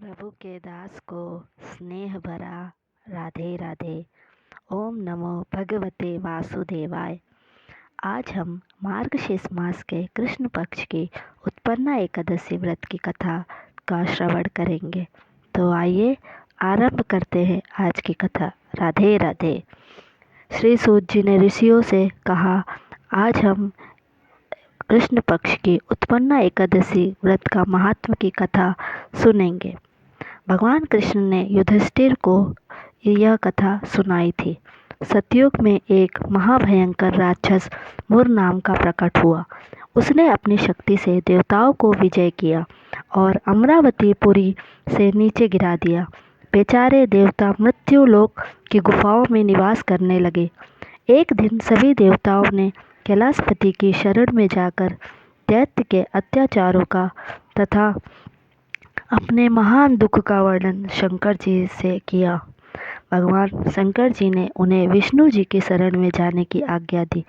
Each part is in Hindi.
प्रभु के दास को स्नेह भरा राधे राधे। ओम नमो भगवते वासुदेवाय। आज हम मार्गशीर्ष मास के कृष्ण पक्ष की उत्पन्ना एकादशी व्रत की कथा का श्रवण करेंगे। तो आइए आरंभ करते हैं आज की कथा। राधे राधे। श्री सूत जी ने ऋषियों से कहा, आज हम कृष्ण पक्ष की उत्पन्ना एकादशी व्रत का महात्म की कथा सुनेंगे। भगवान कृष्ण ने युधिष्ठिर को यह कथा सुनाई थी। सतयुग में एक महाभयंकर राक्षस मुर नाम का प्रकट हुआ। उसने अपनी शक्ति से देवताओं को विजय किया और अमरावती पुरी से नीचे गिरा दिया। बेचारे देवता मृत्यु लोक की गुफाओं में निवास करने लगे। एक दिन सभी देवताओं ने कैलाशपति की शरण में जाकर दैत्य के अत्याचारों का तथा अपने महान दुख का वर्णन शंकर जी से किया। भगवान शंकर जी ने उन्हें विष्णु जी की शरण में जाने की आज्ञा दी।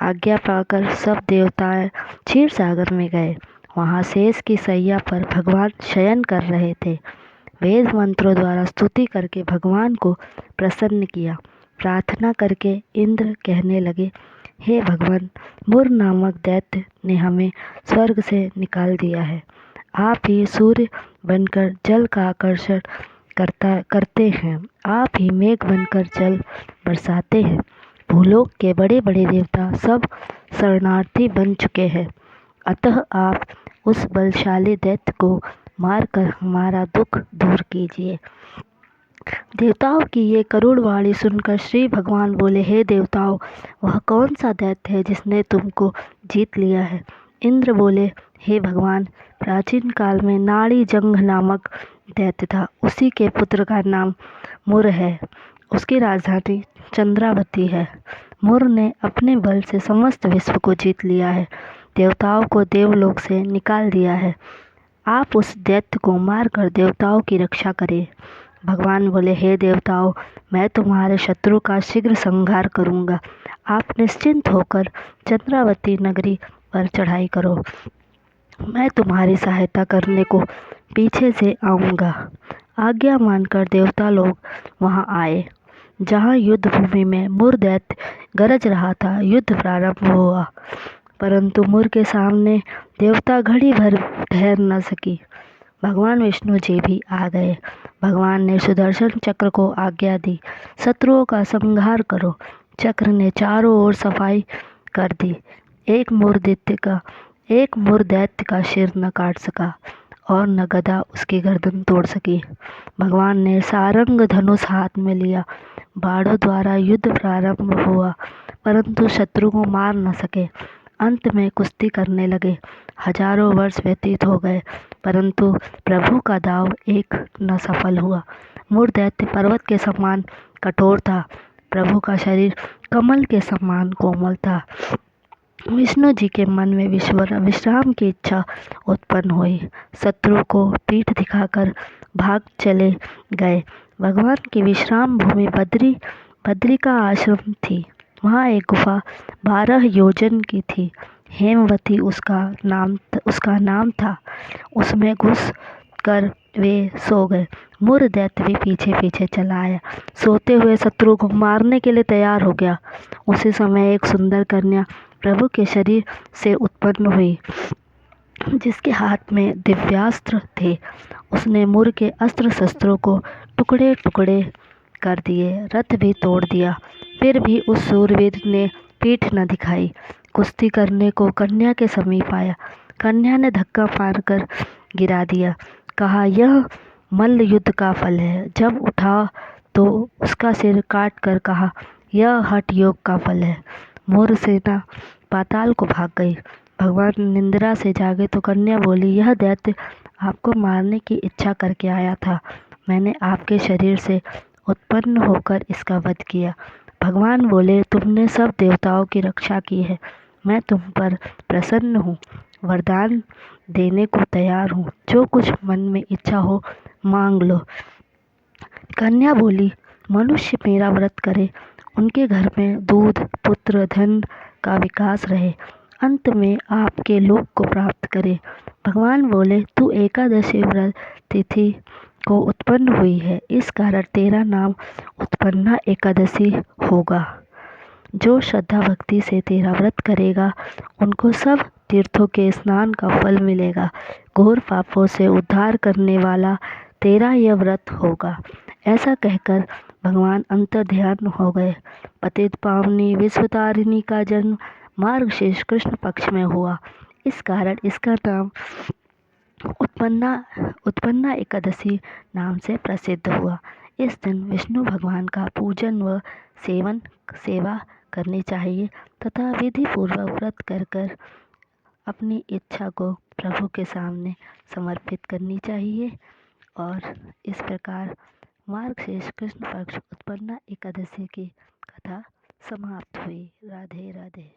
आज्ञा पाकर सब देवता क्षीर सागर में गए। वहाँ शेष की सैया पर भगवान शयन कर रहे थे। वेद मंत्रों द्वारा स्तुति करके भगवान को प्रसन्न किया। प्रार्थना करके इंद्र कहने लगे, हे भगवान, मुर नामक दैत्य ने हमें स्वर्ग से निकाल दिया है। आप ही सूर्य बनकर जल का आकर्षण करते हैं। आप ही मेघ बनकर जल बरसाते हैं। भूलोक के बड़े बड़े देवता सब शरणार्थी बन चुके हैं। अतः आप उस बलशाली दैत्य को मारकर हमारा दुख दूर कीजिए। देवताओं की ये करुण वाणी सुनकर श्री भगवान बोले, हे देवताओं, वह कौन सा दैत्य है जिसने तुमको जीत लिया है? इंद्र बोले, हे भगवान, प्राचीन काल में नाड़ी जंग नामक दैत्य था। उसी के पुत्र का नाम मुर है। उसकी राजधानी चंद्रावती है। मुर ने अपने बल से समस्त विश्व को जीत लिया है। देवताओं को देवलोक से निकाल दिया है। आप उस दैत्य को मारकर देवताओं की रक्षा करें। भगवान बोले, हे देवताओं, मैं तुम्हारे शत्रु का शीघ्र संहार करूंगा। आप निश्चिंत होकर चंद्रावती नगरी पर चढ़ाई करो। मैं तुम्हारी सहायता करने को पीछे से आऊँगा। आज्ञा मानकर देवता लोग वहां आए। जहां युद्ध भूमि में मुर दैत्य गरज रहा था, युद्ध प्रारंभ हुआ, परंतु मुर के सामने देवता घड़ी भर ठहर न सकी। भगवान विष्णु जी भी आ गए। भगवान ने सुदर्शन चक्र को आज्ञा दी, शत्रुओं का संहार करो। चक्र ने चारों ओर सफाई कर दी। एक मुर दैत्य का सिर न काट सका और न गदा उसकी गर्दन तोड़ सकी। भगवान ने सारंग धनुष हाथ में लिया। बाणों द्वारा युद्ध प्रारंभ हुआ, परंतु शत्रु को मार न सके। अंत में कुश्ती करने लगे। हजारों वर्ष व्यतीत हो गए, परंतु प्रभु का दाव एक न सफल हुआ। मुर दैत्य पर्वत के समान कठोर था। प्रभु का शरीर कमल के समान कोमल था। विष्णु जी के मन में विश्राम की इच्छा उत्पन्न हुई। शत्रु को पीठ दिखाकर भाग चले गए। भगवान की विश्राम भूमि बद्री का आश्रम थी। वहाँ एक गुफा 12 योजन की थी। हेमवती उसका नाम था। उसमें घुस कर वे सो गए। मुर दैत्य भी पीछे पीछे चला आया। सोते हुए शत्रु को मारने के लिए तैयार हो गया। उसी समय एक सुंदर कन्या प्रभु के शरीर से उत्पन्न हुई, जिसके हाथ में दिव्यास्त्र थे। उसने मुर के अस्त्र शस्त्रों को टुकड़े टुकड़े कर दिए, रथ भी तोड़ दिया। फिर भी उस सूरवीर ने पीठ न दिखाई। कुश्ती करने को कन्या के समीप आया। कन्या ने धक्का मारकर गिरा दिया। कहा, यह मल्ल युद्ध का फल है। जब उठा तो उसका सिर काट कर कहा, यह हठ योग का फल है। मुर सेना पाताल को भाग गई। भगवान निंद्रा से जागे तो कन्या बोली, यह दैत्य आपको मारने की इच्छा करके आया था। मैंने आपके शरीर से उत्पन्न होकर इसका वध किया। भगवान बोले, तुमने सब देवताओं की रक्षा की है। मैं तुम पर प्रसन्न हूँ, वरदान देने को तैयार हूँ। जो कुछ मन में इच्छा हो मांग लो। कन्या बोली, मनुष्य मेरा व्रत करे, उनके घर में दूध, पुत्र, धन का विकास रहे। अंत में आपके लोक को प्राप्त करे। भगवान बोले, तू एकादशी व्रत तिथि को उत्पन्न हुई है, इस कारण तेरा नाम उत्पन्ना एकादशी होगा। जो श्रद्धा भक्ति से तेरा व्रत करेगा उनको सब तीर्थों के स्नान का फल मिलेगा। घोर पापों से उद्धार करने वाला तेरा यह व्रत होगा। ऐसा कहकर भगवान अंतर्ध्यान हो गए। पतित पावनी विश्वतारिणी का जन्म मार्गशीर्ष कृष्ण पक्ष में हुआ, इस कारण इसका नाम उत्पन्ना एकादशी नाम से प्रसिद्ध हुआ। इस दिन विष्णु भगवान का पूजन व सेवा करनी चाहिए तथा विधि पूर्वक व्रत कर अपनी इच्छा को प्रभु के सामने समर्पित करनी चाहिए। और इस प्रकार मार्गशीर्ष कृष्ण पक्ष उत्पन्ना एकादशी की कथा समाप्त हुई। राधे राधे।